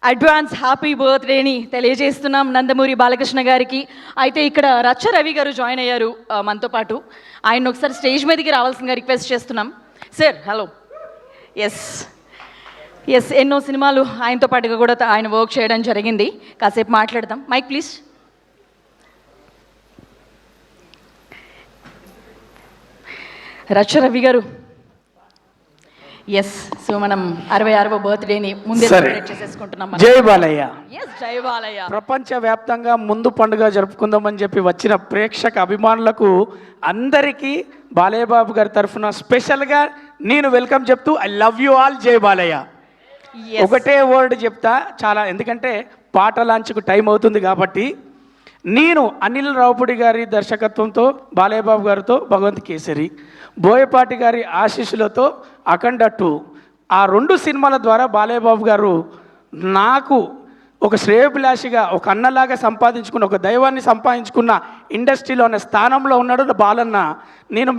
Advance happy బర్త్డేని తెలియజేస్తున్నాం నందమూరి బాలకృష్ణ గారికి. అయితే ఇక్కడ రచ్చ రవి గారు జాయిన్ అయ్యారు మనతో పాటు. ఆయన ఒకసారి స్టేజ్ మీదకి రావాల్సిందిగా రిక్వెస్ట్ చేస్తున్నాం. Sir hello. ఎస్ ఎస్ ఎన్నో సినిమాలు ఆయనతో పాటుగా కూడా ఆయన వర్క్ చేయడం జరిగింది. కాసేపు మాట్లాడదాం. Mike please. రచ్చ రవి గారు, ఎస్, సో మనం 66వ బర్త్డేని ముందే సెలబ్రేట్ చేసేసుకుంటున్నాం. జై బాలయ్య. ఎస్, జై బాలయ్య. ప్రపంచ వ్యాప్తంగా ముందు పండుగ జరుపుకుందామని చెప్పి వచ్చిన ప్రేక్షక అభిమానులకు అందరికీ బాలయ్య బాబు గారి తరఫున స్పెషల్గా నేను వెల్కమ్ చెప్తూ ఐ లవ్ యూ ఆల్. జై బాలయ్య. ఒకటే వర్డ్ చెప్తా చాలా, ఎందుకంటే పాట లాంచ్కు టైం అవుతుంది కాబట్టి. నేను అనిల్ రావుపూడి గారి దర్శకత్వంతో బాలయ్య బాబు గారితో భగవంత్ కేసరి, బోయపాటి గారి ఆశీస్సులతో అఖండ 2, ఆ 2 సినిమాల ద్వారా బాలయ్య బాబు గారు నాకు ఒక శ్రేయోభిలాషిగా, ఒక అన్నలాగా సంపాదించుకున్న, ఒక దైవాన్ని సంపాదించుకున్న ఇండస్ట్రీలో ఉన్న స్థానంలో ఉన్నాడు బాలన్న.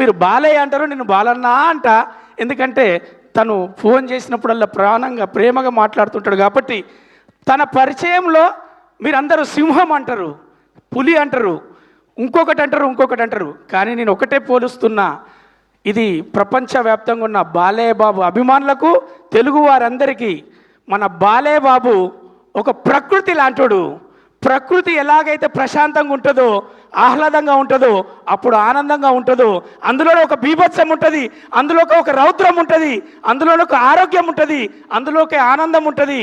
మీరు బాలయ్య అంటారు, నేను బాలన్న అంట. ఎందుకంటే తను ఫోన్ చేసినప్పుడల్లా ప్రాణంగా ప్రేమగా మాట్లాడుతుంటాడు కాబట్టి. తన పరిచయంలో మీరందరూ సింహం అంటారు, పులి అంటారు, ఇంకొకటి అంటారు. కానీ నేను ఒకటే పోలుస్తున్నా, ఇది ప్రపంచవ్యాప్తంగా ఉన్న బాలయ్య బాబు అభిమానులకు, తెలుగు వారందరికీ మన బాలయ్య బాబు ఒక ప్రకృతి లాంటోడు. ప్రకృతి ఎలాగైతే ప్రశాంతంగా ఉంటుందో, ఆహ్లాదంగా ఉంటుందో, అప్పుడు ఆనందంగా ఉంటుందో, అందులో ఒక బీభత్సం ఉంటుంది, అందులో ఒక రౌద్రం ఉంటుంది, అందులో ఒక ఆరోగ్యం ఉంటుంది, అందులోకి ఆనందం ఉంటుంది,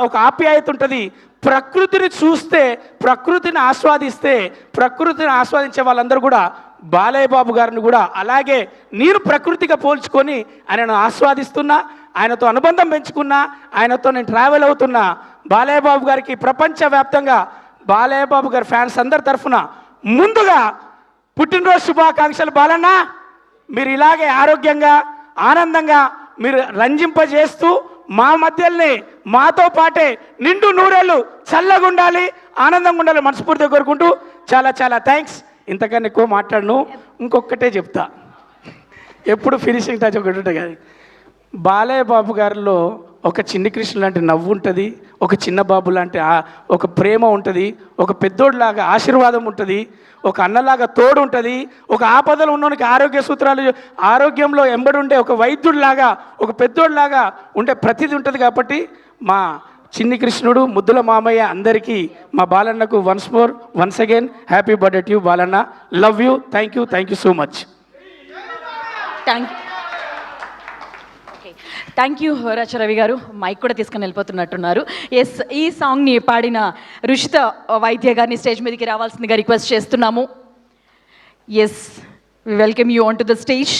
ఒక ఆప్యాయత ఉంటుంది. ప్రకృతిని చూస్తే, ప్రకృతిని ఆస్వాదిస్తే, ప్రకృతిని ఆస్వాదించే వాళ్ళందరూ కూడా బాలయ్య బాబు గారిని కూడా అలాగే నేను ప్రకృతిగా పోల్చుకొని ఆయనను ఆస్వాదిస్తున్నా, ఆయనతో అనుబంధం పెంచుకున్నా, ఆయనతో నేను ట్రావెల్ అవుతున్నా. బాలయ్య బాబు గారికి ప్రపంచవ్యాప్తంగా బాలయ్య బాబు గారి ఫ్యాన్స్ అందరి తరఫున ముందుగా పుట్టినరోజు శుభాకాంక్షలు. బాలన్న, మీరు ఇలాగే ఆరోగ్యంగా, ఆనందంగా మీరు రంజింపజేస్తూ మా మధ్యలోనే మాతో పాటే నిండు నూరేళ్ళు చల్లగా ఉండాలి, ఆనందంగా ఉండాలి మనస్ఫూర్తిగా కోరుకుంటూ చాలా చాలా థ్యాంక్స్. ఇంతకన్నా ఎక్కువ మాట్లాడను. ఇంకొకటే చెప్తా, ఎప్పుడు ఫినిషింగ్ టచ్ ఒకటి ఉంటుంది కదా. బాలయ్య బాబు గారిలో ఒక చిన్ని కృష్ణ లాంటి నవ్వు ఉంటుంది, ఒక చిన్న బాబు లాంటి ఒక ప్రేమ ఉంటుంది, ఒక పెద్దోడిలాగా ఆశీర్వాదం ఉంటుంది, ఒక అన్నలాగా తోడు ఉంటుంది, ఒక ఆపదలు ఉన్నోనికి ఆరోగ్య సూత్రాలు, ఆరోగ్యంలో ఎంబడుండే ఒక వైద్యుడిలాగా, ఒక పెద్దోడిలాగా ఉండే ప్రతిదీ ఉంటుంది. కాబట్టి మా చిన్ని కృష్ణుడు, ముద్దుల మామయ్య అందరికీ, మా బాలన్నకు once again happy birthday to you Balanna. Love you. Thank you so much. Thank you Racha Ravi garu. Mike కూడా తీసుకుని వెళ్ళిపోతున్నట్టున్నారు. ఎస్, ఈ సాంగ్ని పాడిన రుషిత వైద్య గారిని స్టేజ్ మీదకి రావాల్సిందిగా రిక్వెస్ట్ చేస్తున్నాము. Yes, we welcome you on to the stage.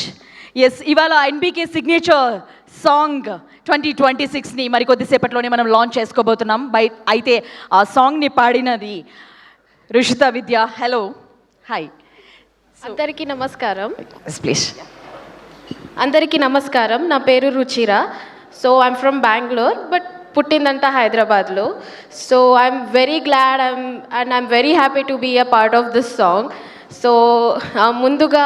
Yes, ఇవాళ ఎన్బీకే సిగ్నేచర్ సాంగ్ 2026ని మరికొద్దిసేపట్లోనే మనం లాంచ్ చేసుకోబోతున్నాం. అయితే ఆ సాంగ్ని పాడినది రుషిత విద్య. Hello, hi. అందరికీ నమస్కారం. ప్లీజ్. అందరికీ నమస్కారం. నా పేరు Ruchira. So I'm from Bengaluru, but పుట్టిందంట హైదరాబాద్లో. So I'm very glad and I'm very happy to be a part of this song. So ముందుగా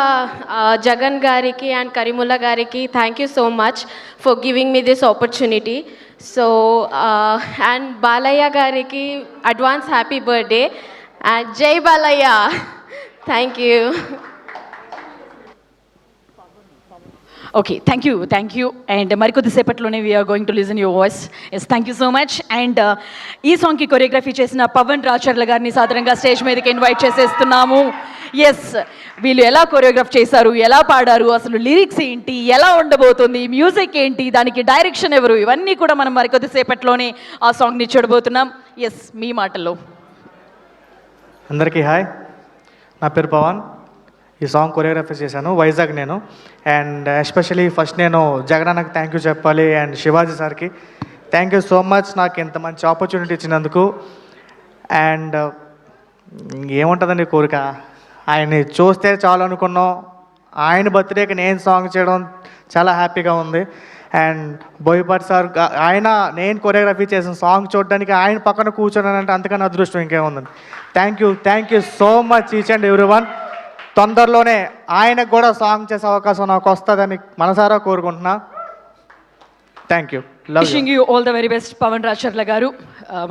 Jagan garu and Kareemulla garu thank you so much for giving me this opportunity. So and Balayya garu advance happy birthday and Jai Balayya. Thank you. Okay, thank you. And మరికొద్దిసేపట్లోనే we're going to listen your voice. Yes, thank you so much. And ఈ సాంగ్కి choreography చేసిన పవన్ రాచర్ల గారిని సాధారణంగా stage మీదకి invite చేసేస్తున్నాము. Yes, వీళ్ళు ఎలా choreograph చేశారు, ఎలా పాడారు, అసలు లిరిక్స్ ఏంటి, ఎలా ఉండబోతుంది, మ్యూజిక్ ఏంటి, దానికి డైరెక్షన్ ఎవరు, ఇవన్నీ కూడా మనం మరికొద్దిసేపట్లోనే ఆ సాంగ్ని చూడబోతున్నాం. ఎస్, మీ మాటల్లో. అందరికీ హాయ్, నా పేరు పవన్. ఈ సాంగ్ కొరియోగ్రఫీ చేశాను వైజాగ్ నేను. అండ్ ఎస్పెషలీ ఫస్ట్ నేను జగనన్నకి థ్యాంక్ యూ చెప్పాలి, అండ్ శివాజీ సార్కి థ్యాంక్ యూ సో మచ్ నాకు ఇంత మంచి ఆపర్చునిటీ ఇచ్చినందుకు. అండ్ ఏముంటుందండి కోరిక, ఆయన్ని చూస్తే చాలు అనుకున్నాం. ఆయన బర్త్డేకి నేను సాంగ్ చేయడం చాలా హ్యాపీగా ఉంది. అండ్ బోయపాటి సార్ ఆయన నేను కొరియోగ్రఫీ చేసిన సాంగ్ చూడడానికి ఆయన పక్కన కూర్చోనంటే అంతకన్నా అదృష్టం ఇంకేముందండి. Thank you so much each and everyone. తొందరలోనే ఆయనకు కూడా సాంగ్ చేసే అవకాశం నాకు వస్తుందని మనసారా కోరుకుంటున్నా. Thank you. Love wishing you all the very best Pawan Racharla గారు.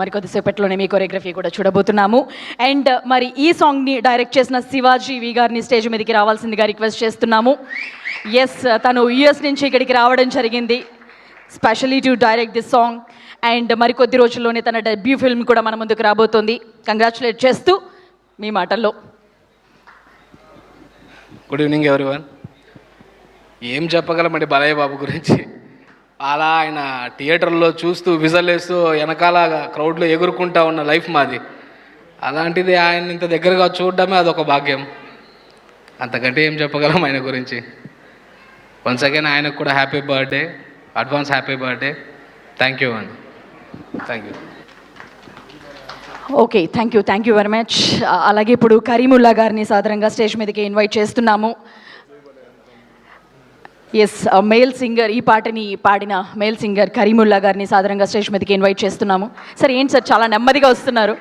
మరి కొద్దిసేపట్లోనే మీ కొరియోగ్రఫీ కూడా చూడబోతున్నాము. అండ్ మరి ఈ సాంగ్ని డైరెక్ట్ చేసిన శివాజీ వి గారిని స్టేజ్ మీదకి రావాల్సిందిగా రిక్వెస్ట్ చేస్తున్నాము. ఎస్, తను యుఎస్ నుంచి ఇక్కడికి రావడం జరిగింది especially to direct this song. And మరికొద్ది రోజుల్లోనే తన డెబ్యూ ఫిల్మ్ కూడా మన ముందుకు రాబోతోంది. కంగ్రాచులేట్ చేస్తూ మీ మాటల్లో. Good evening everyone. ఏం చెప్పగలమండి బాలయ్య బాబు గురించి. అలా ఆయన థియేటర్లో చూస్తూ విజల్ వేస్తూ వెనకాల క్రౌడ్లో ఎగురుకుంటా ఉన్న లైఫ్ మాది. అలాంటిది ఆయన ఇంత దగ్గరగా చూడడమే అదొక భాగ్యం. అంతకంటే ఏం చెప్పగలం ఆయన గురించి. వన్స్ అగైన్ ఆయనకు కూడా happy birthday, advance happy birthday. Thank you అండి. Thank you. Okay, thank you very much. అలాగే ఇప్పుడు కరీముల్లా గారిని సాధారణంగా స్టేజ్ మీదకి ఇన్వైట్ చేస్తున్నాము. ఎస్, మేల్ సింగర్, ఈ పాటని పాడిన మేల్ సింగర్ కరీముల్లా గారిని సాధారణంగా స్టేజ్ మీదకి ఇన్వైట్ చేస్తున్నాము. సార్ ఏంటి సార్ చాలా నెమ్మదిగా వస్తున్నారు?